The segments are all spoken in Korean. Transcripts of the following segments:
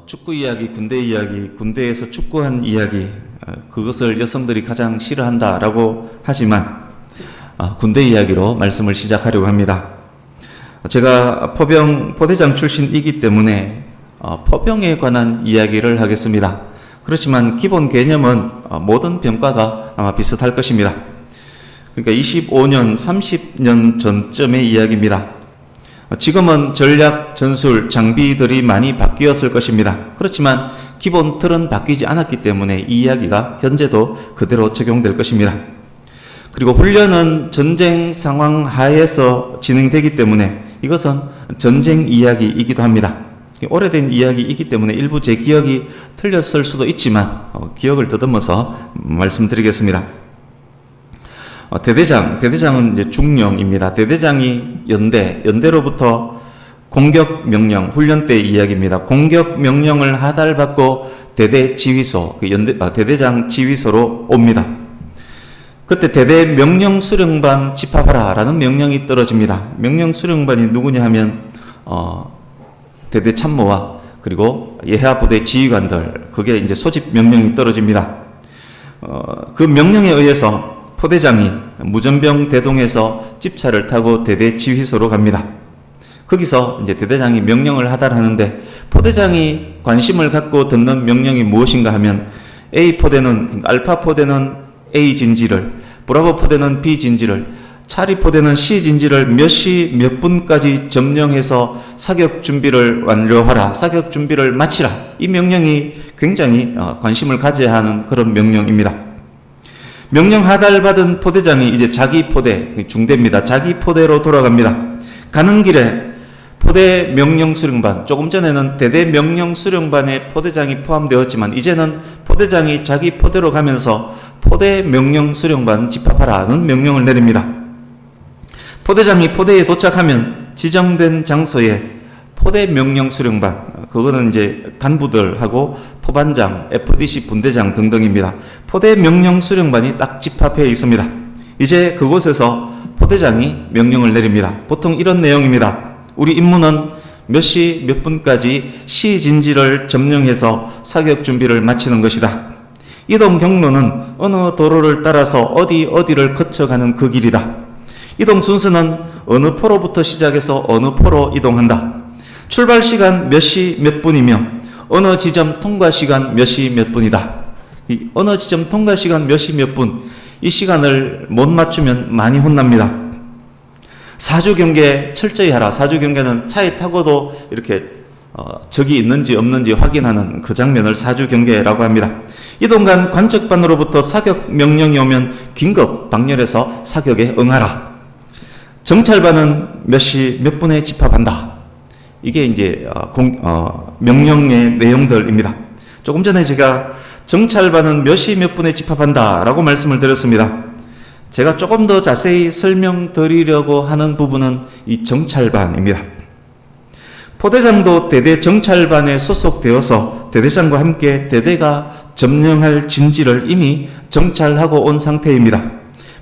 축구 이야기, 군대 이야기, 군대에서 축구한 이야기, 그것을 여성들이 가장 싫어한다라고 하지만 군대 이야기로 말씀을 시작하려고 합니다. 제가 포대장 출신이기 때문에 포병에 관한 이야기를 하겠습니다. 그렇지만 기본 개념은 모든 병과가 아마 비슷할 것입니다. 그러니까 25년, 30년 전쯤의 이야기입니다. 지금은 전략, 전술, 장비들이 많이 바뀌었을 것입니다. 그렇지만 기본 틀은 바뀌지 않았기 때문에 이 이야기가 현재도 그대로 적용될 것입니다. 그리고 훈련은 전쟁 상황 하에서 진행되기 때문에 이것은 전쟁 이야기이기도 합니다. 오래된 이야기이기 때문에 일부 제 기억이 틀렸을 수도 있지만 기억을 더듬어서 말씀드리겠습니다. 대대장은 이제 중령입니다. 대대장이 연대로부터 공격 명령, 훈련 때 이야기입니다. 공격 명령을 하달받고 대대 지휘소, 대대장 지휘소로 옵니다. 그때 대대 명령 수령반 집합하라 라는 명령이 떨어집니다. 명령 수령반이 누구냐 하면 대대 참모와 그리고 예하 부대 지휘관들, 그게 이제 소집 명령이 떨어집니다. 그 명령에 의해서 포대장이 무전병 대동에서 집차를 타고 대대 지휘소로 갑니다. 거기서 이제 대대장이 명령을 하달하는데 포대장이 관심을 갖고 듣는 명령이 무엇인가 하면 A 포대는, 알파 포대는 A 진지를, 브라보 포대는 B 진지를, 차리 포대는 C 진지를 몇 시 몇 분까지 점령해서 사격 준비를 완료하라, 사격 준비를 마치라. 이 명령이 굉장히 관심을 가져야 하는 그런 명령입니다. 명령 하달받은 포대장이 이제 자기 포대, 중대입니다. 자기 포대로 돌아갑니다. 가는 길에 포대 명령 수령반, 조금 전에는 대대 명령 수령반에 포대장이 포함되었지만 이제는 포대장이 자기 포대로 가면서 포대 명령 수령반 집합하라는 명령을 내립니다. 포대장이 포대에 도착하면 지정된 장소에 포대 명령 수령반, 그거는 이제 간부들하고 포반장, FDC 분대장 등등입니다. 포대 명령 수령반이 딱 집합해 있습니다. 이제 그곳에서 포대장이 명령을 내립니다. 보통 이런 내용입니다. 우리 임무는 몇 시 몇 분까지 시 진지를 점령해서 사격 준비를 마치는 것이다. 이동 경로는 어느 도로를 따라서 어디를 거쳐가는 그 길이다. 이동 순서는 어느 포로부터 시작해서 어느 포로 이동한다. 출발 시간 몇 시 몇 분이며 어느 지점 통과 시간 몇 시 몇 분이다. 이 어느 지점 통과 시간 몇 시 몇 분, 이 시간을 못 맞추면 많이 혼납니다. 사주경계 철저히 하라. 사주경계는 차에 타고도 이렇게 적이 있는지 없는지 확인하는 그 장면을 사주경계라고 합니다. 이동간 관적반으로부터 사격 명령이 오면 긴급 방열해서 사격에 응하라. 정찰반은 몇 시 몇 분에 집합한다. 이게 이제 명령의 내용들입니다. 조금 전에 제가 정찰반은 몇 시 몇 분에 집합한다 라고 말씀을 드렸습니다. 제가 조금 더 자세히 설명드리려고 하는 부분은 이 정찰반입니다. 포대장도 대대 정찰반에 소속되어서 대대장과 함께 대대가 점령할 진지를 이미 정찰하고 온 상태입니다.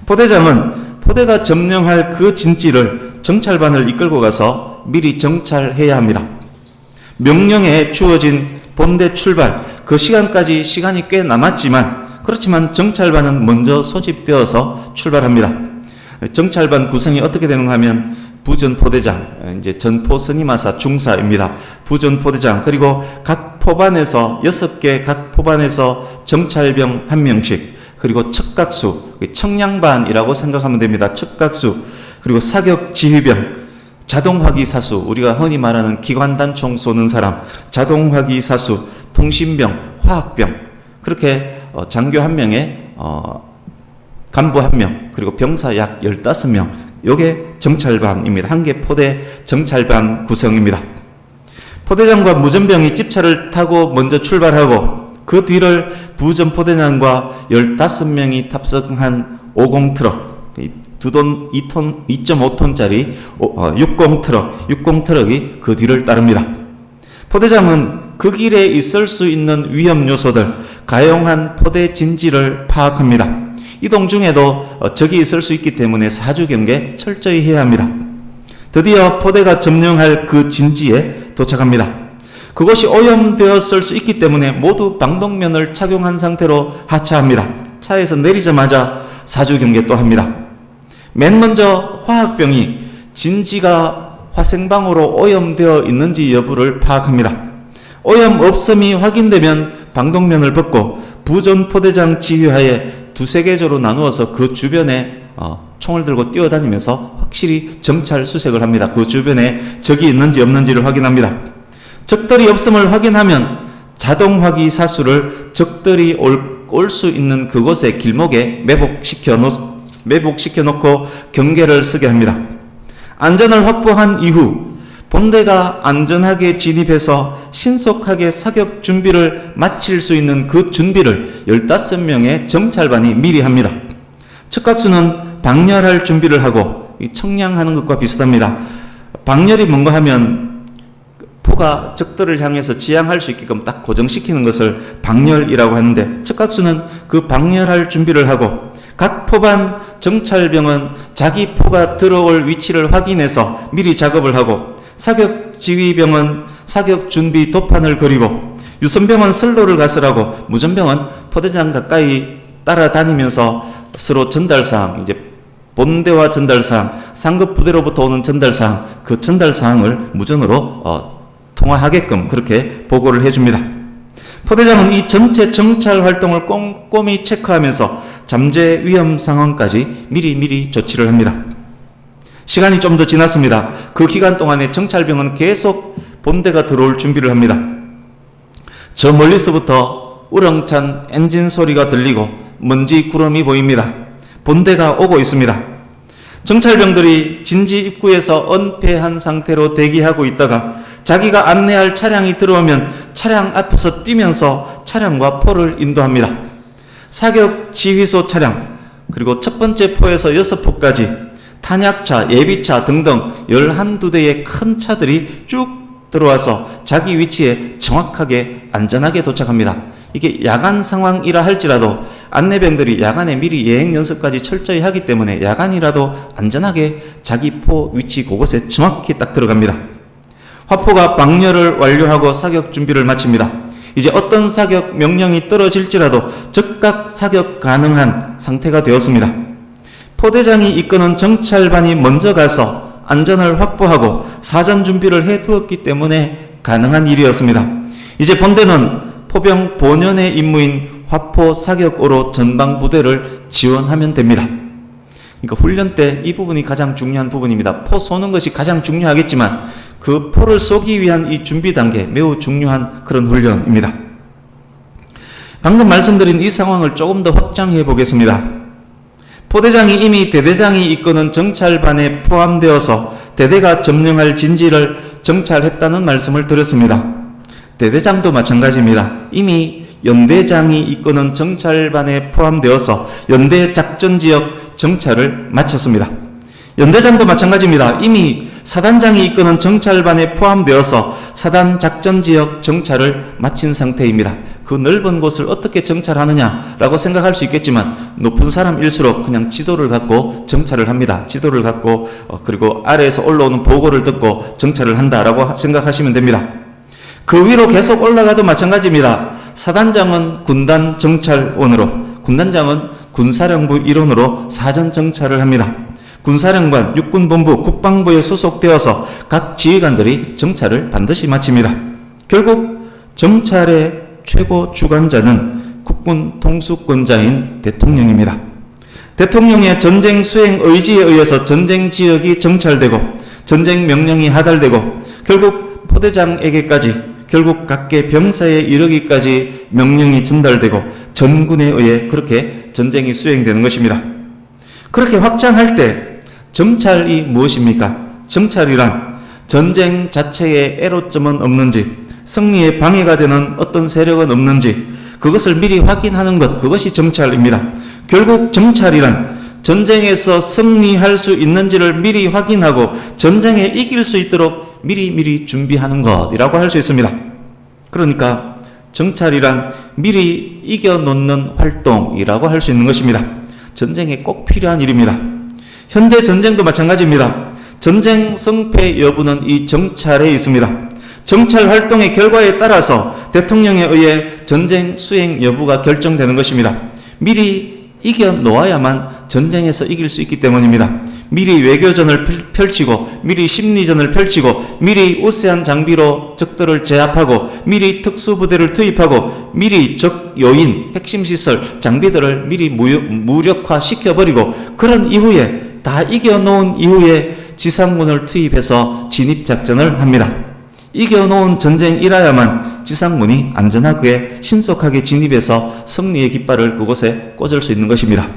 포대장은 포대가 점령할 그 진지를 정찰반을 이끌고 가서 미리 정찰해야 합니다. 명령에 주어진 본대 출발, 그 시간까지 시간이 꽤 남았지만 그렇지만 정찰반은 먼저 소집되어서 출발합니다. 정찰반 구성이 어떻게 되는가 하면 부전포대장, 이제 전포스님하사 중사입니다. 부전포대장, 그리고 각 포반에서 6개 각 포반에서 정찰병 1명씩, 그리고 척각수, 청량반이라고 생각하면 됩니다. 척각수, 그리고 사격 지휘병, 자동화기사수, 우리가 흔히 말하는 기관단총 쏘는 사람, 자동화기사수, 통신병, 화학병, 그렇게 장교 1명에 간부 1명, 그리고 병사 약 15명, 요게 정찰반입니다. 한 개 포대 정찰반 구성입니다. 포대장과 무전병이 집차를 타고 먼저 출발하고 그 뒤를 부전포대장과 15명이 탑승한 50트럭, 2.5톤짜리 60트럭이 그 뒤를 따릅니다. 포대장은 그 길에 있을 수 있는 위험 요소들, 가용한 포대 진지를 파악합니다. 이동 중에도 적이 있을 수 있기 때문에 사주경계 철저히 해야 합니다. 드디어 포대가 점령할 그 진지에 도착합니다. 그것이 오염되었을 수 있기 때문에 모두 방독면을 착용한 상태로 하차합니다. 차에서 내리자마자 사주 경계 또 합니다. 맨 먼저 화학병이 진지가 화생방으로 오염되어 있는지 여부를 파악합니다. 오염 없음이 확인되면 방독면을 벗고 부전 포대장 지휘하에 두세 개조로 나누어서 그 주변에 총을 들고 뛰어다니면서 확실히 정찰 수색을 합니다. 그 주변에 적이 있는지 없는지를 확인합니다. 적들이 없음을 확인하면 자동 화기 사수를 적들이 올 수 있는 그곳의 길목에 매복시켜 놓고 경계를 서게 합니다. 안전을 확보한 이후 본대가 안전하게 진입해서 신속하게 사격 준비를 마칠 수 있는 그 준비를 15명의 정찰반이 미리 합니다. 척각수는 방열할 준비를 하고 청량하는 것과 비슷합니다. 방열이 뭔가 하면 포가 적들을 향해서 지향할 수 있게끔 딱 고정시키는 것을 방열이라고 하는데, 척각수는 그 방열할 준비를 하고 각 포반 정찰병은 자기 포가 들어올 위치를 확인해서 미리 작업을 하고, 사격 지휘병은 사격 준비 도판을 그리고, 유선병은 선로를 가설하고, 무전병은 포대장 가까이 따라다니면서 서로 전달사항, 이제 본대와 전달사항, 상급 부대로부터 오는 전달사항, 그 전달사항을 무전으로 통화하게끔 그렇게 보고를 해줍니다. 포대장은 이 전체 정찰 활동을 꼼꼼히 체크하면서 잠재 위험 상황까지 미리 조치를 합니다. 시간이 좀 더 지났습니다. 그 기간 동안에 정찰병은 계속 본대가 들어올 준비를 합니다. 저 멀리서부터 우렁찬 엔진 소리가 들리고 먼지 구름이 보입니다. 본대가 오고 있습니다. 정찰병들이 진지 입구에서 은폐한 상태로 대기하고 있다가 자기가 안내할 차량이 들어오면 차량 앞에서 뛰면서 차량과 포를 인도합니다. 사격 지휘소 차량, 그리고 첫 번째 포에서 6포까지 탄약차, 예비차 등등 11~2대의 큰 차들이 쭉 들어와서 자기 위치에 정확하게 안전하게 도착합니다. 이게 야간 상황이라 할지라도 안내병들이 야간에 미리 예행 연습까지 철저히 하기 때문에 야간이라도 안전하게 자기 포 위치 그곳에 정확히 딱 들어갑니다. 화포가 방열을 완료하고 사격 준비를 마칩니다. 이제 어떤 사격 명령이 떨어질지라도 즉각 사격 가능한 상태가 되었습니다. 포대장이 이끄는 정찰반이 먼저 가서 안전을 확보하고 사전 준비를 해두었기 때문에 가능한 일이었습니다. 이제 본대는 포병 본연의 임무인 화포 사격으로 전방 부대를 지원하면 됩니다. 그러니까 훈련 때 이 부분이 가장 중요한 부분입니다. 포 쏘는 것이 가장 중요하겠지만 그 포를 쏘기 위한 이 준비 단계 매우 중요한 그런 훈련입니다. 방금 말씀드린 이 상황을 조금 더 확장해 보겠습니다. 포대장이 이미 대대장이 이끄는 정찰반에 포함되어서 대대가 점령할 진지를 정찰했다는 말씀을 드렸습니다. 대대장도 마찬가지입니다. 이미 연대장이 이끄는 정찰반에 포함되어서 연대 작전지역 정찰을 마쳤습니다. 연대장도 마찬가지입니다. 이미 사단장이 이끄는 정찰반에 포함되어서 사단 작전지역 정찰을 마친 상태입니다. 그 넓은 곳을 어떻게 정찰하느냐라고 생각할 수 있겠지만 높은 사람일수록 그냥 지도를 갖고 정찰을 합니다. 지도를 갖고 그리고 아래에서 올라오는 보고를 듣고 정찰을 한다라고 생각하시면 됩니다. 그 위로 계속 올라가도 마찬가지입니다. 사단장은 군단 정찰원으로, 군단장은 군사령부 일원으로 사전 정찰을 합니다. 군사령관, 육군본부, 국방부에 소속되어서 각 지휘관들이 정찰을 반드시 마칩니다. 결국 정찰의 최고 주관자는 국군 통수권자인 대통령입니다. 대통령의 전쟁 수행 의지에 의해서 전쟁 지역이 정찰되고 전쟁 명령이 하달되고 결국 포대장에게까지, 결국 각계 병사에 이르기까지 명령이 전달되고 전군에 의해 그렇게 전쟁이 수행되는 것입니다. 그렇게 확장할 때 정찰이 무엇입니까? 정찰이란 전쟁 자체에 애로점은 없는지, 승리에 방해가 되는 어떤 세력은 없는지 그것을 미리 확인하는 것, 그것이 정찰입니다. 결국 정찰이란 전쟁에서 승리할 수 있는지를 미리 확인하고 전쟁에 이길 수 있도록 미리 준비하는 것이라고 할 수 있습니다. 그러니까 정찰이란 미리 이겨놓는 활동이라고 할 수 있는 것입니다. 전쟁에 꼭 필요한 일입니다. 현대 전쟁도 마찬가지입니다. 전쟁 승패 여부는 이 정찰에 있습니다. 정찰 활동의 결과에 따라서 대통령에 의해 전쟁 수행 여부가 결정되는 것입니다. 미리 이겨 놓아야만 전쟁에서 이길 수 있기 때문입니다. 미리 외교전을 펼치고, 미리 심리전을 펼치고, 미리 우세한 장비로 적들을 제압하고, 미리 특수부대를 투입하고, 미리 적 요인, 핵심 시설, 장비들을 미리 무력화시켜버리고, 그런 이후에, 다 이겨놓은 이후에 지상군을 투입해서 진입작전을 합니다. 이겨놓은 전쟁이라야만 지상군이 안전하게 신속하게 진입해서 승리의 깃발을 그곳에 꽂을 수 있는 것입니다.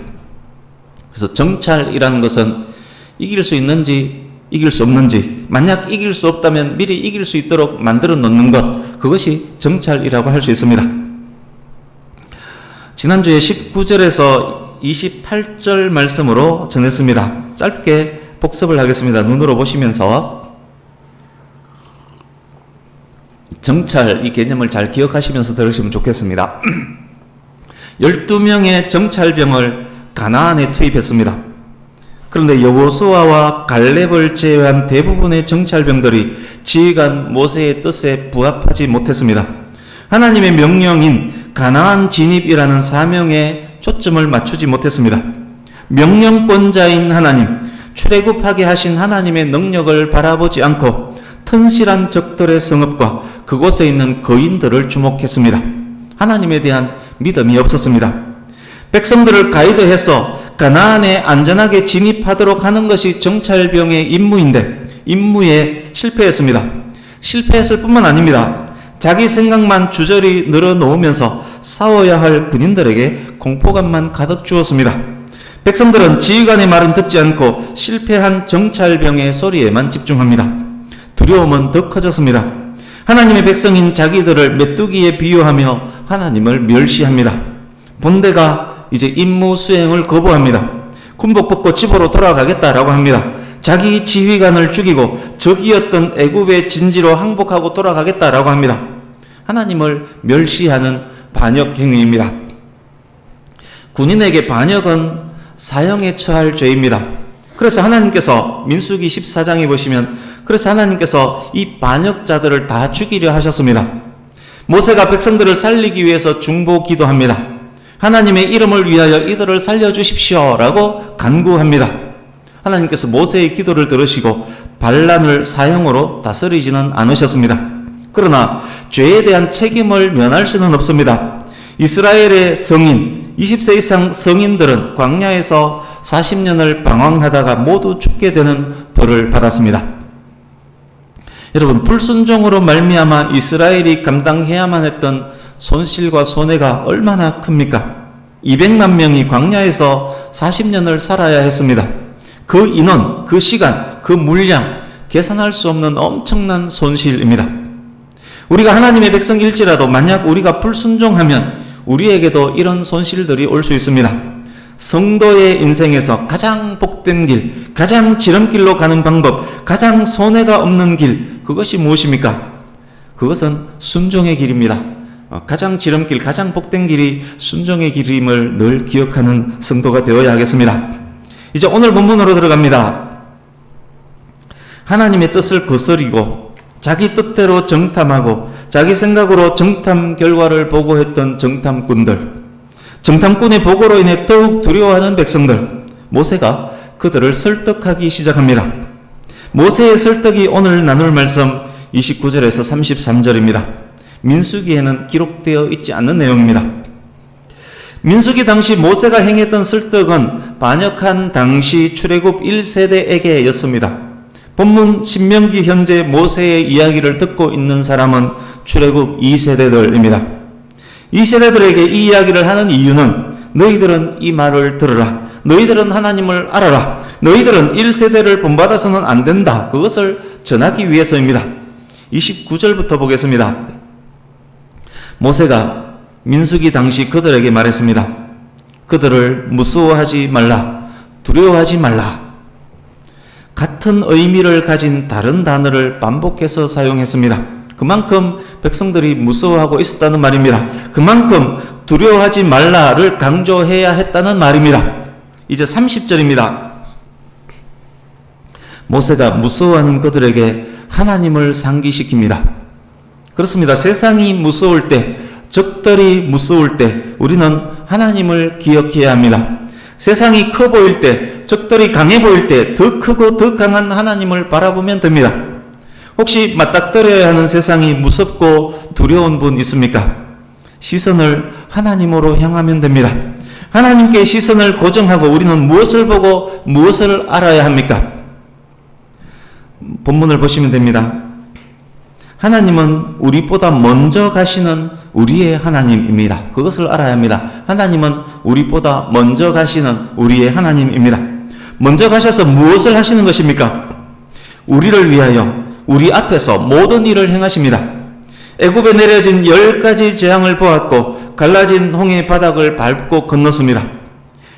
그래서 정찰이라는 것은 이길 수 있는지 이길 수 없는지, 만약 이길 수 없다면 미리 이길 수 있도록 만들어 놓는 것, 그것이 정찰이라고 할 수 있습니다. 지난주에 19절에서 28절 말씀으로 전했습니다. 짧게 복습을 하겠습니다. 눈으로 보시면서 정찰, 이 개념을 잘 기억하시면서 들으시면 좋겠습니다. 12명의 정찰병을 가나안에 투입했습니다. 그런데 여호수아와 갈렙을 제외한 대부분의 정찰병들이 지휘관 모세의 뜻에 부합하지 못했습니다. 하나님의 명령인 가나안 진입이라는 사명에 초점을 맞추지 못했습니다. 명령권자인 하나님, 출애굽하게 하신 하나님의 능력을 바라보지 않고 튼실한 적들의 성읍과 그곳에 있는 거인들을 주목했습니다. 하나님에 대한 믿음이 없었습니다. 백성들을 가이드해서 가나안에 안전하게 진입하도록 하는 것이 정찰병의 임무인데 임무에 실패했습니다. 실패했을 뿐만 아닙니다. 자기 생각만 주저리 늘어놓으면서 싸워야 할 군인들에게 공포감만 가득 주었습니다. 백성들은 지휘관의 말은 듣지 않고 실패한 정찰병의 소리에만 집중합니다. 두려움은 더 커졌습니다. 하나님의 백성인 자기들을 메뚜기에 비유하며 하나님을 멸시합니다. 본대가 이제 임무 수행을 거부합니다. 군복 벗고 집으로 돌아가겠다라고 합니다. 자기 지휘관을 죽이고 적이었던 애굽의 진지로 항복하고 돌아가겠다라고 합니다. 하나님을 멸시하는 반역 행위입니다. 군인에게 반역은 사형에 처할 죄입니다. 그래서 하나님께서 민수기 14장에 보시면 그래서 하나님께서 이 반역자들을 다 죽이려 하셨습니다. 모세가 백성들을 살리기 위해서 중보 기도합니다. 하나님의 이름을 위하여 이들을 살려주십시오 라고 간구합니다. 하나님께서 모세의 기도를 들으시고 반란을 사형으로 다스리지는 않으셨습니다. 그러나 죄에 대한 책임을 면할 수는 없습니다. 이스라엘의 성인, 20세 이상 성인들은 광야에서 40년을 방황하다가 모두 죽게 되는 벌을 받았습니다. 여러분, 불순종으로 말미암아 이스라엘이 감당해야만 했던 손실과 손해가 얼마나 큽니까? 200만 명이 광야에서 40년을 살아야 했습니다. 그 인원, 그 시간, 그 물량, 계산할 수 없는 엄청난 손실입니다. 우리가 하나님의 백성일지라도 만약 우리가 불순종하면 우리에게도 이런 손실들이 올 수 있습니다. 성도의 인생에서 가장 복된 길, 가장 지름길로 가는 방법, 가장 손해가 없는 길, 그것이 무엇입니까? 그것은 순종의 길입니다. 가장 지름길, 가장 복된 길이 순종의 길임을 늘 기억하는 성도가 되어야 하겠습니다. 이제 오늘 본문으로 들어갑니다. 하나님의 뜻을 거스리고 자기 뜻대로 정탐하고 자기 생각으로 정탐 결과를 보고했던 정탐꾼들, 정탐꾼의 보고로 인해 더욱 두려워하는 백성들, 모세가 그들을 설득하기 시작합니다. 모세의 설득이 오늘 나눌 말씀 29절에서 33절입니다. 민수기에는 기록되어 있지 않는 내용입니다. 민수기 당시 모세가 행했던 설득은 반역한 당시 출애굽 1세대에게였습니다. 본문 신명기 현재 모세의 이야기를 듣고 있는 사람은 출애굽 2세대들입니다. 이 세대들에게 이 이야기를 하는 이유는 너희들은 이 말을 들으라. 너희들은 하나님을 알아라. 너희들은 1세대를 본받아서는 안 된다. 그것을 전하기 위해서입니다. 29절부터 보겠습니다. 모세가 민수기 당시 그들에게 말했습니다. 그들을 무서워하지 말라. 두려워하지 말라. 같은 의미를 가진 다른 단어를 반복해서 사용했습니다. 그만큼 백성들이 무서워하고 있었다는 말입니다. 그만큼 두려워하지 말라를 강조해야 했다는 말입니다. 이제 30절입니다. 모세가 무서워하는 그들에게 하나님을 상기시킵니다. 그렇습니다. 세상이 무서울 때, 적들이 무서울 때 우리는 하나님을 기억해야 합니다. 세상이 커 보일 때, 적들이 강해 보일 때 더 크고 더 강한 하나님을 바라보면 됩니다. 혹시 맞닥뜨려야 하는 세상이 무섭고 두려운 분 있습니까? 시선을 하나님으로 향하면 됩니다. 하나님께 시선을 고정하고 우리는 무엇을 보고 무엇을 알아야 합니까? 본문을 보시면 됩니다. 하나님은 우리보다 먼저 가시는 우리의 하나님입니다. 그것을 알아야 합니다. 하나님은 우리보다 먼저 가시는 우리의 하나님입니다. 먼저 가셔서 무엇을 하시는 것입니까? 우리를 위하여 우리 앞에서 모든 일을 행하십니다. 애굽에 내려진 10가지 재앙을 보았고 갈라진 홍해 바닥을 밟고 건넜습니다.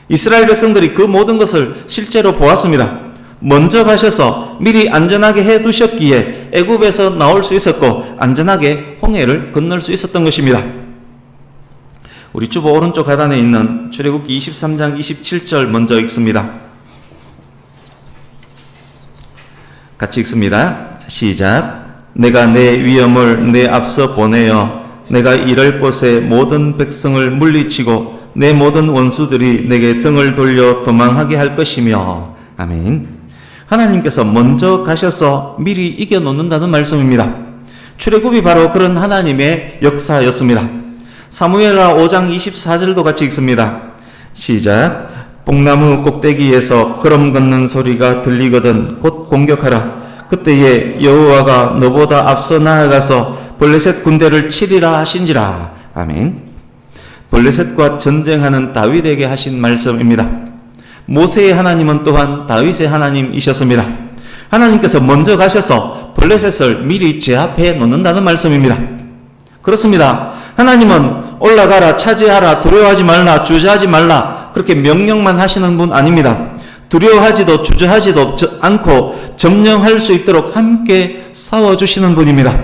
이스라엘 백성들이 그 모든 것을 실제로 보았습니다. 먼저 가셔서 미리 안전하게 해두셨기에 애굽에서 나올 수 있었고 안전하게 홍해를 건널 수 있었던 것입니다. 우리 주보 오른쪽 하단에 있는 출애굽기 23장 27절 먼저 읽습니다. 같이 읽습니다. 시작. 내가 내 위엄을 내 앞서 보내어 내가 이럴 곳에 모든 백성을 물리치고 내 모든 원수들이 내게 등을 돌려 도망하게 할 것이며. 아멘. 하나님께서 먼저 가셔서 미리 이겨놓는다는 말씀입니다. 출애굽이 바로 그런 하나님의 역사였습니다. 사무엘하 5장 24절도 같이 읽습니다. 시작. 뽕나무 꼭대기에서 걸음 걷는 소리가 들리거든 곧 공격하라. 그때에 여호와가 너보다 앞서 나아가서 블레셋 군대를 치리라 하신지라. 아멘. 블레셋과 전쟁하는 다윗에게 하신 말씀입니다. 모세의 하나님은 또한 다윗의 하나님이셨습니다. 하나님께서 먼저 가셔서 블레셋을 미리 제압해 놓는다는 말씀입니다. 그렇습니다. 하나님은 올라가라, 차지하라, 두려워하지 말라, 주저하지 말라 그렇게 명령만 하시는 분 아닙니다. 두려워하지도 주저하지도 않고 점령할 수 있도록 함께 싸워주시는 분입니다.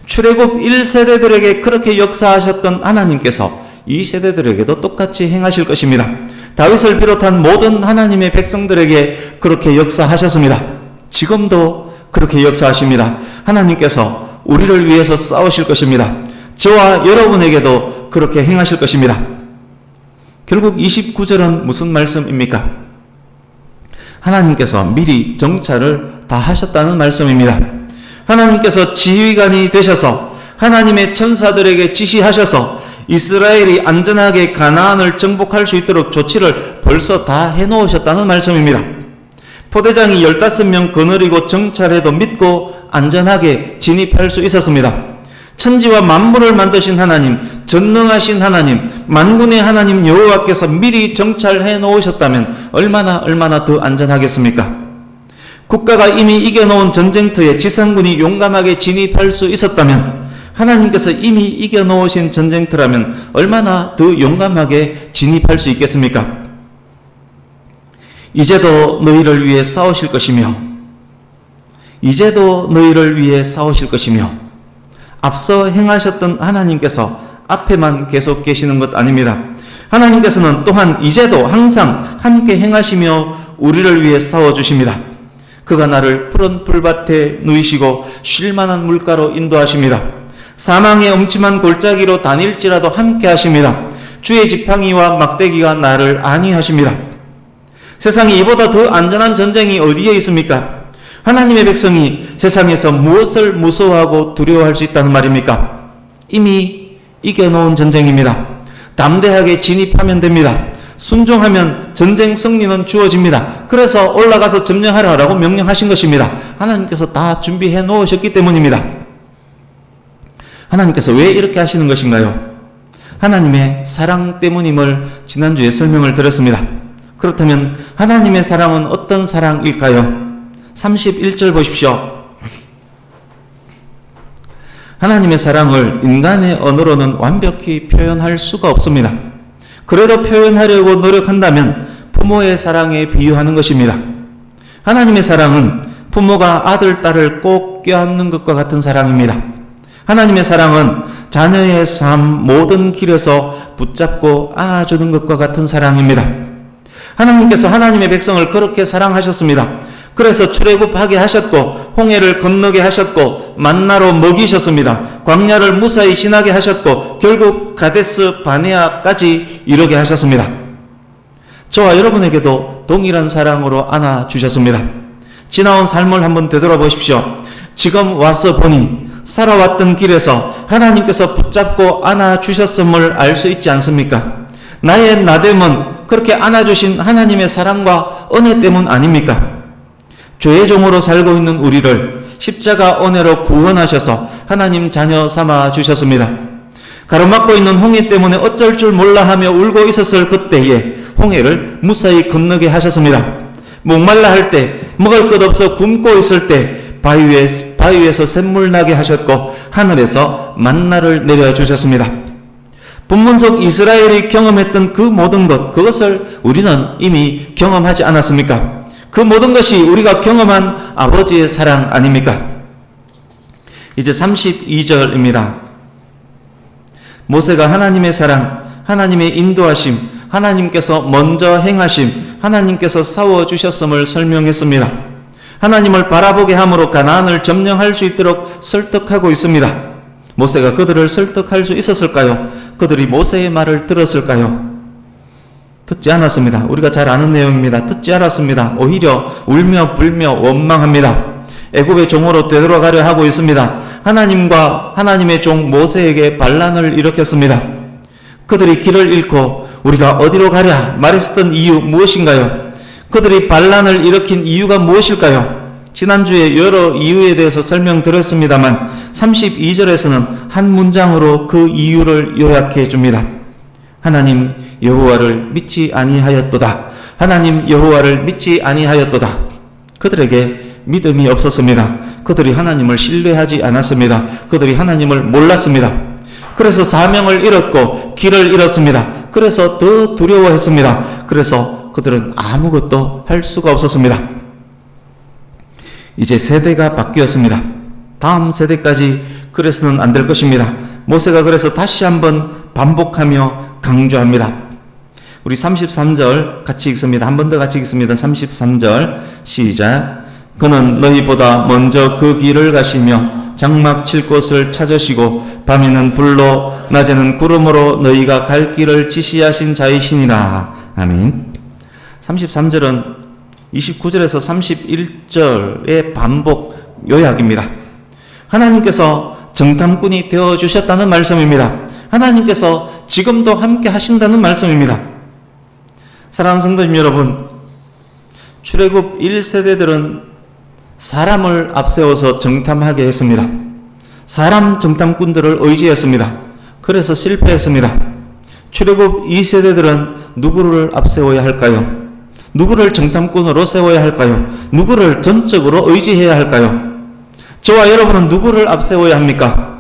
출애굽 1세대들에게 그렇게 역사하셨던 하나님께서 2세대들에게도 똑같이 행하실 것입니다. 다윗을 비롯한 모든 하나님의 백성들에게 그렇게 역사하셨습니다. 지금도 그렇게 역사하십니다. 하나님께서 우리를 위해서 싸우실 것입니다. 저와 여러분에게도 그렇게 행하실 것입니다. 결국 29절은 무슨 말씀입니까? 하나님께서 미리 정찰을 다 하셨다는 말씀입니다. 하나님께서 지휘관이 되셔서 하나님의 천사들에게 지시하셔서 이스라엘이 안전하게 가나안을 정복할 수 있도록 조치를 벌써 다 해놓으셨다는 말씀입니다. 포대장이 15명 거느리고 정찰해도 믿고 안전하게 진입할 수 있었습니다. 천지와 만물을 만드신 하나님, 전능하신 하나님, 만군의 하나님 여호와께서 미리 정찰해 놓으셨다면 얼마나 더 안전하겠습니까? 국가가 이미 이겨놓은 전쟁터에 지상군이 용감하게 진입할 수 있었다면 하나님께서 이미 이겨놓으신 전쟁터라면 얼마나 더 용감하게 진입할 수 있겠습니까? 이제도 너희를 위해 싸우실 것이며 이제도 너희를 위해 싸우실 것이며 앞서 행하셨던 하나님께서 앞에만 계속 계시는 것 아닙니다. 하나님께서는 또한 이제도 항상 함께 행하시며 우리를 위해 싸워주십니다. 그가 나를 푸른 풀밭에 누이시고 쉴만한 물가로 인도하십니다. 사망의 엄침한 골짜기로 다닐지라도 함께 하십니다. 주의 지팡이와 막대기가 나를 안위하십니다. 세상에 이보다 더 안전한 전쟁이 어디에 있습니까? 하나님의 백성이 세상에서 무엇을 무서워하고 두려워할 수 있다는 말입니까? 이미 이겨놓은 전쟁입니다. 담대하게 진입하면 됩니다. 순종하면 전쟁 승리는 주어집니다. 그래서 올라가서 점령하라고 명령하신 것입니다. 하나님께서 다 준비해 놓으셨기 때문입니다. 하나님께서 왜 이렇게 하시는 것인가요? 하나님의 사랑 때문임을 지난주에 설명을 드렸습니다. 그렇다면 하나님의 사랑은 어떤 사랑일까요? 31절 보십시오. 하나님의 사랑을 인간의 언어로는 완벽히 표현할 수가 없습니다. 그래도 표현하려고 노력한다면 부모의 사랑에 비유하는 것입니다. 하나님의 사랑은 부모가 아들, 딸을 꼭 껴안는 것과 같은 사랑입니다. 하나님의 사랑은 자녀의 삶 모든 길에서 붙잡고 안아주는 것과 같은 사랑입니다. 하나님께서 하나님의 백성을 그렇게 사랑하셨습니다. 그래서 출애굽하게 하셨고 홍해를 건너게 하셨고 만나로 먹이셨습니다. 광야를 무사히 지나게 하셨고 결국 가데스 바네아까지 이르게 하셨습니다. 저와 여러분에게도 동일한 사랑으로 안아주셨습니다. 지나온 삶을 한번 되돌아보십시오. 지금 와서 보니 살아왔던 길에서 하나님께서 붙잡고 안아주셨음을 알 수 있지 않습니까? 나의 나됨은 그렇게 안아주신 하나님의 사랑과 은혜 때문 아닙니까? 죄의 종으로 살고 있는 우리를 십자가 은혜로 구원하셔서 하나님 자녀 삼아 주셨습니다. 가로막고 있는 홍해 때문에 어쩔 줄 몰라 하며 울고 있었을 그때에 홍해를 무사히 건너게 하셨습니다. 목말라 할 때, 먹을 것 없어 굶고 있을 때 바위에서 샘물 나게 하셨고 하늘에서 만나를 내려주셨습니다. 본문 속 이스라엘이 경험했던 그 모든 것, 그것을 우리는 이미 경험하지 않았습니까? 그 모든 것이 우리가 경험한 아버지의 사랑 아닙니까? 이제 32절입니다. 모세가 하나님의 사랑, 하나님의 인도하심, 하나님께서 먼저 행하심, 하나님께서 싸워주셨음을 설명했습니다. 하나님을 바라보게 함으로 가나안을 점령할 수 있도록 설득하고 있습니다. 모세가 그들을 설득할 수 있었을까요? 그들이 모세의 말을 들었을까요? 듣지 않았습니다. 우리가 잘 아는 내용입니다. 듣지 않았습니다. 오히려 울며 불며 원망합니다. 애굽의 종으로 되돌아가려 하고 있습니다. 하나님과 하나님의 종 모세에게 반란을 일으켰습니다. 그들이 길을 잃고 우리가 어디로 가랴 말했었던 이유 무엇인가요? 그들이 반란을 일으킨 이유가 무엇일까요? 지난주에 여러 이유에 대해서 설명드렸습니다만 32절에서는 한 문장으로 그 이유를 요약해 줍니다. 하나님 여호와를 믿지 아니하였도다. 하나님 여호와를 믿지 아니하였도다. 그들에게 믿음이 없었습니다. 그들이 하나님을 신뢰하지 않았습니다. 그들이 하나님을 몰랐습니다. 그래서 사명을 잃었고 길을 잃었습니다. 그래서 더 두려워했습니다. 그래서 그들은 아무것도 할 수가 없었습니다. 이제 세대가 바뀌었습니다. 다음 세대까지 그래서는 안 될 것입니다. 모세가 그래서 다시 한번 반복하며 강조합니다. 우리 33절 같이 읽습니다. 한 번 더 같이 읽습니다. 33절 시작. 그는 너희보다 먼저 그 길을 가시며 장막 칠 곳을 찾으시고 밤에는 불로 낮에는 구름으로 너희가 갈 길을 지시하신 자이시니라. 아멘. 33절은 29절에서 31절의 반복 요약입니다. 하나님께서 정탐꾼이 되어주셨다는 말씀입니다. 하나님께서 지금도 함께 하신다는 말씀입니다. 사랑하는 성도님 여러분, 출애굽 1세대들은 사람을 앞세워서 정탐하게 했습니다. 사람 정탐꾼들을 의지했습니다. 그래서 실패했습니다. 출애굽 2세대들은 누구를 앞세워야 할까요? 누구를 정탐꾼으로 세워야 할까요? 누구를 전적으로 의지해야 할까요? 저와 여러분은 누구를 앞세워야 합니까?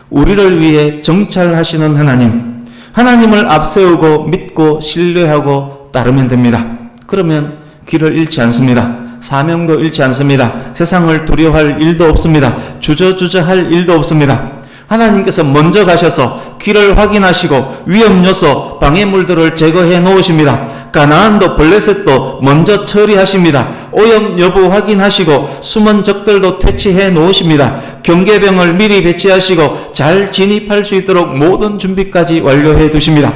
우리를 위해 정찰하시는 하나님, 하나님을 앞세우고 믿고 신뢰하고 따르면 됩니다. 그러면 길을 잃지 않습니다. 사명도 잃지 않습니다. 세상을 두려워할 일도 없습니다. 주저주저할 일도 없습니다. 하나님께서 먼저 가셔서 길을 확인하시고 위험 요소, 방해물들을 제거해 놓으십니다. 가나안도 블레셋도 먼저 처리하십니다. 오염 여부 확인하시고 숨은 적들도 퇴치해 놓으십니다. 경계병을 미리 배치하시고 잘 진입할 수 있도록 모든 준비까지 완료해 두십니다.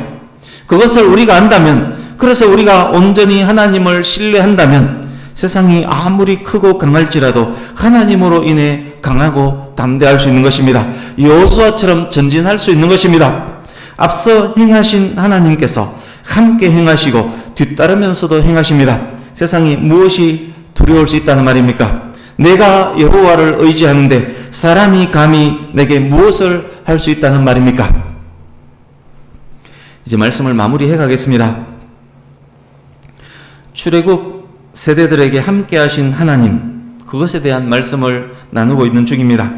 그것을 우리가 안다면, 그래서 우리가 온전히 하나님을 신뢰한다면 세상이 아무리 크고 강할지라도 하나님으로 인해 강하고 담대할 수 있는 것입니다. 여호수아처럼 전진할 수 있는 것입니다. 앞서 행하신 하나님께서 함께 행하시고 뒤따르면서도 행하십니다. 세상이 무엇이 두려울 수 있다는 말입니까? 내가 여호와를 의지하는데 사람이 감히 내게 무엇을 할 수 있다는 말입니까? 이제 말씀을 마무리해 가겠습니다. 출애굽 세대들에게 함께 하신 하나님, 그것에 대한 말씀을 나누고 있는 중입니다.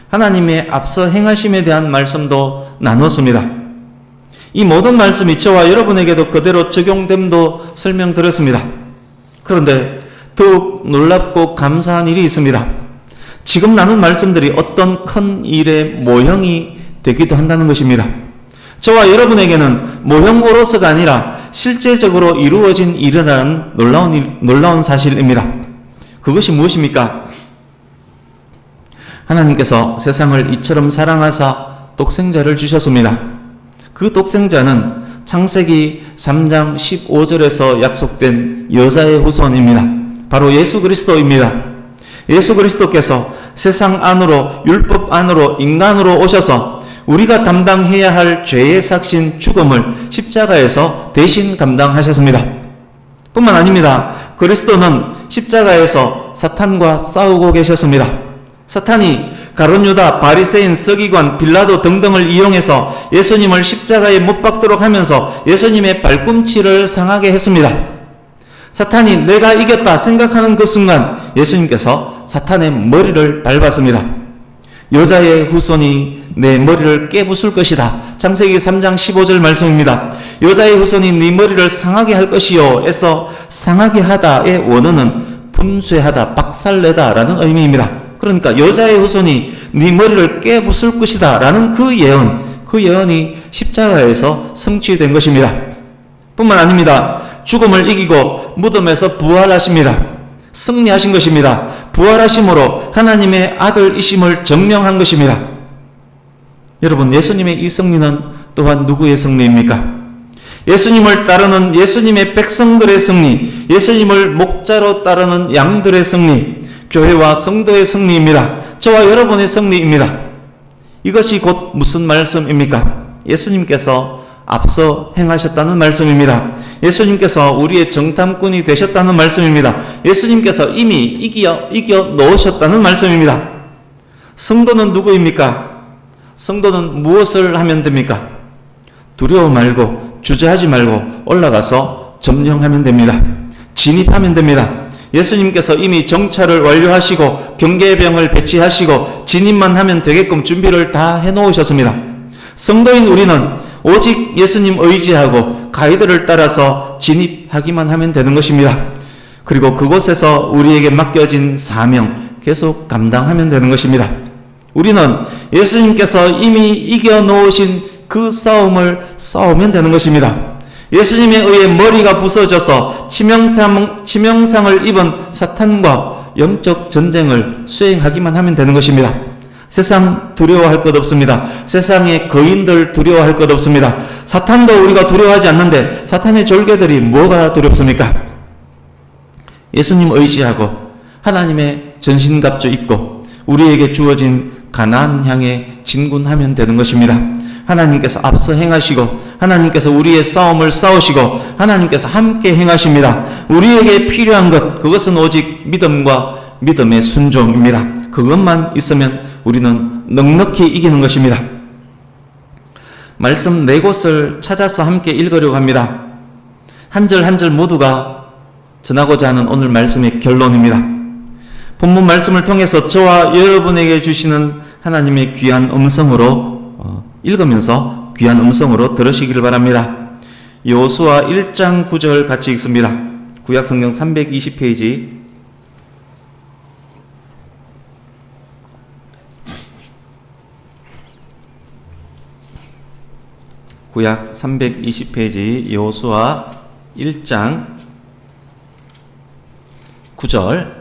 하나님의 앞서 행하심에 대한 말씀도 나눴습니다. 이 모든 말씀이 저와 여러분에게도 그대로 적용됨도 설명드렸습니다. 그런데 더욱 놀랍고 감사한 일이 있습니다. 지금 나눈 말씀들이 어떤 큰 일의 모형이 되기도 한다는 것입니다. 저와 여러분에게는 모형으로서가 아니라 실제적으로 이루어진 일이라는 놀라운 사실입니다. 그것이 무엇입니까? 하나님께서 세상을 이처럼 사랑하사 독생자를 주셨습니다. 그 독생자는 창세기 3장 15절에서 약속된 여자의 후손입니다. 바로 예수 그리스도입니다. 예수 그리스도께서 세상 안으로, 율법 안으로, 인간으로 오셔서 우리가 담당해야 할 죄의 삭신 죽음을 십자가에서 대신 감당하셨습니다. 뿐만 아닙니다. 그리스도는 십자가에서 사탄과 싸우고 계셨습니다. 사탄이 가룟 유다, 바리새인, 서기관, 빌라도 등등을 이용해서 예수님을 십자가에 못 박도록 하면서 예수님의 발꿈치를 상하게 했습니다. 사탄이 내가 이겼다 생각하는 그 순간 예수님께서 사탄의 머리를 밟았습니다. 여자의 후손이 내 머리를 깨부술 것이다. 창세기 3장 15절 말씀입니다. 여자의 후손이 네 머리를 상하게 할 것이요 에서 상하게 하다의 원어는 분쇄하다, 박살내다 라는 의미입니다. 그러니까 여자의 후손이 네 머리를 깨부술 것이다 라는 그 예언이 십자가에서 성취된 것입니다. 뿐만 아닙니다. 죽음을 이기고 무덤에서 부활하십니다. 승리하신 것입니다. 부활하심으로 하나님의 아들이심을 증명한 것입니다. 여러분, 예수님의 이 승리는 또한 누구의 승리입니까? 예수님을 따르는 예수님의 백성들의 승리, 예수님을 목자로 따르는 양들의 승리, 교회와 성도의 승리입니다. 저와 여러분의 승리입니다. 이것이 곧 무슨 말씀입니까? 예수님께서 앞서 행하셨다는 말씀입니다. 예수님께서 우리의 정탐꾼이 되셨다는 말씀입니다. 예수님께서 이미 이겨 놓으셨다는 말씀입니다. 성도는 누구입니까? 성도는 무엇을 하면 됩니까? 두려워 말고, 주저하지 말고 올라가서 점령하면 됩니다. 진입하면 됩니다. 예수님께서 이미 정찰을 완료하시고 경계병을 배치하시고 진입만 하면 되게끔 준비를 다 해놓으셨습니다. 성도인 우리는 오직 예수님 의지하고 가이드를 따라서 진입하기만 하면 되는 것입니다. 그리고 그곳에서 우리에게 맡겨진 사명 계속 감당하면 되는 것입니다. 우리는 예수님께서 이미 이겨놓으신 그 싸움을 싸우면 되는 것입니다. 예수님에 의해 머리가 부서져서 치명상을 입은 사탄과 영적 전쟁을 수행하기만 하면 되는 것입니다. 세상 두려워할 것 없습니다. 세상의 거인들 두려워할 것 없습니다. 사탄도 우리가 두려워하지 않는데 사탄의 졸개들이 뭐가 두렵습니까? 예수님 의지하고 하나님의 전신갑주 입고 우리에게 주어진 가나안 향해 진군하면 되는 것입니다. 하나님께서 앞서 행하시고 하나님께서 우리의 싸움을 싸우시고 하나님께서 함께 행하십니다. 우리에게 필요한 것, 그것은 오직 믿음과 믿음의 순종입니다. 그것만 있으면 우리는 넉넉히 이기는 것입니다. 말씀 네 곳을 찾아서 함께 읽으려고 합니다. 한 절 한 절 모두가 전하고자 하는 오늘 말씀의 결론입니다. 본문 말씀을 통해서 저와 여러분에게 주시는 하나님의 귀한 음성으로 읽으면서 귀한 음성으로 들으시길 바랍니다. 여호수아 1장 9절 같이 읽습니다. 구약성경 320페이지 구약 320페이지 여호수아 1장 9절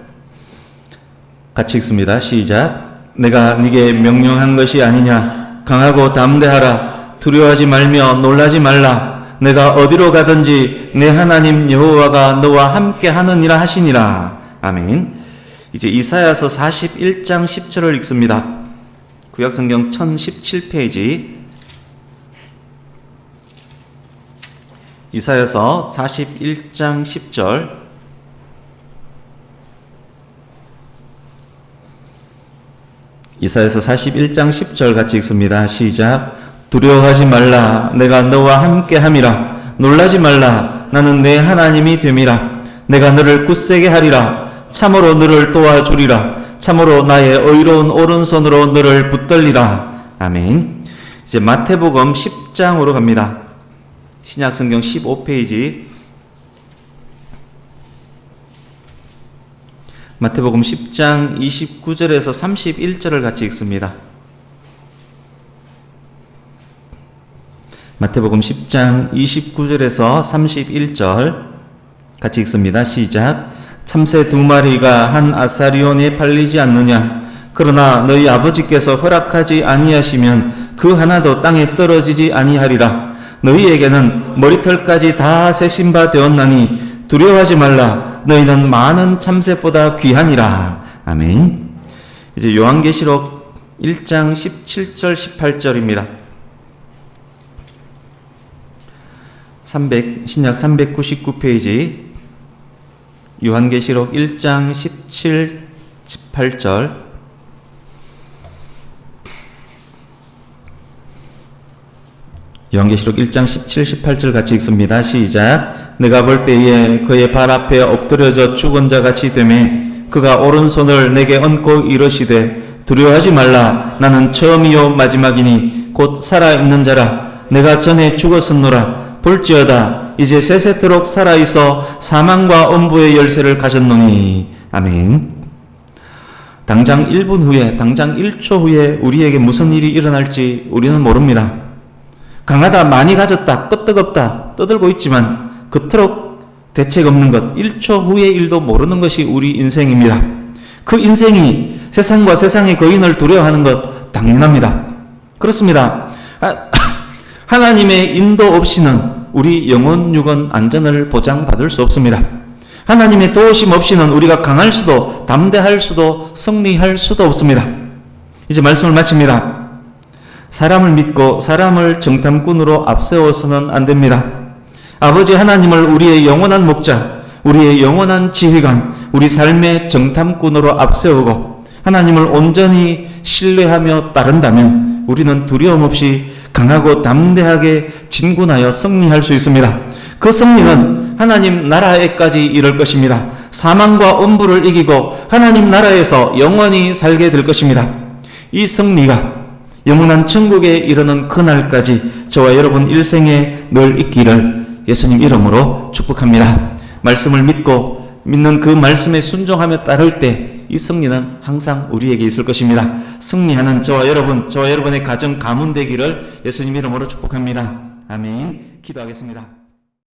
같이 읽습니다. 시작. 내가 네게 명령한 것이 아니냐? 강하고 담대하라. 두려워하지 말며 놀라지 말라. 내가 어디로 가든지 내 하나님 여호와가 너와 함께 하느니라 하시니라. 아멘. 이제 이사야서 41장 10절을 읽습니다. 구약성경 1017페이지 이사야서 41장 10절 이사야서 41장 10절 같이 읽습니다. 시작. 두려워하지 말라. 내가 너와 함께 함이라. 놀라지 말라. 나는 내 하나님이 됨이라. 내가 너를 굳세게 하리라. 참으로 너를 도와주리라. 참으로 나의 의로운 오른손으로 너를 붙들리라. 아멘. 이제 마태복음 10장으로 갑니다. 신약성경 15페이지 마태복음 10장 29절에서 31절을 같이 읽습니다. 마태복음 10장 29절에서 31절 같이 읽습니다. 시작. 참새 2마리가 한 아사리온에 팔리지 않느냐? 그러나 너희 아버지께서 허락하지 아니하시면 그 하나도 땅에 떨어지지 아니하리라. 너희에게는 머리털까지 다 세신 바 되었나니 두려워하지 말라. 너희는 많은 참새보다 귀하니라. 아멘. 이제 요한계시록 1장 17절 18절입니다. 신약 399페이지 요한계시록 1장 17, 18절. 요한계시록 1장 17, 18절 같이 읽습니다. 시작. 내가 볼 때에 그의 발 앞에 엎드려져 죽은 자 같이 되매 그가 오른손을 내게 얹고 이르시되 두려워하지 말라. 나는 처음이요 마지막이니 곧 살아있는 자라. 내가 전에 죽었었노라. 볼지어다 이제 세세토록 살아있어 사망과 엄부의 열쇠를 가졌노니. 아멘. 당장 1분 후에, 당장 1초 후에 우리에게 무슨 일이 일어날지 우리는 모릅니다. 강하다, 많이 가졌다, 끄떡없다 떠들고 있지만 그토록 대책 없는 것, 1초 후의 일도 모르는 것이 우리 인생입니다. 그 인생이 세상과 세상의 거인을 두려워하는 것 당연합니다. 그렇습니다. 하나님의 인도 없이는 우리 영혼 육은 안전을 보장받을 수 없습니다. 하나님의 도우심 없이는 우리가 강할 수도, 담대할 수도, 승리할 수도 없습니다. 이제 말씀을 마칩니다. 사람을 믿고 사람을 정탐꾼으로 앞세워서는 안 됩니다. 아버지 하나님을 우리의 영원한 목자, 우리의 영원한 지휘관, 우리 삶의 정탐꾼으로 앞세우고 하나님을 온전히 신뢰하며 따른다면 우리는 두려움 없이 강하고 담대하게 진군하여 승리할 수 있습니다. 그 승리는 하나님 나라에까지 이를 것입니다. 사망과 엄부를 이기고 하나님 나라에서 영원히 살게 될 것입니다. 이 승리가 영원한 천국에 이르는 그날까지 저와 여러분 일생에 늘 있기를 예수님 이름으로 축복합니다. 말씀을 믿는 그 말씀에 순종하며 따를 때 이 승리는 항상 우리에게 있을 것입니다. 승리하는 저와 여러분의 가정 가문 되기를 예수님 이름으로 축복합니다. 아멘. 기도하겠습니다.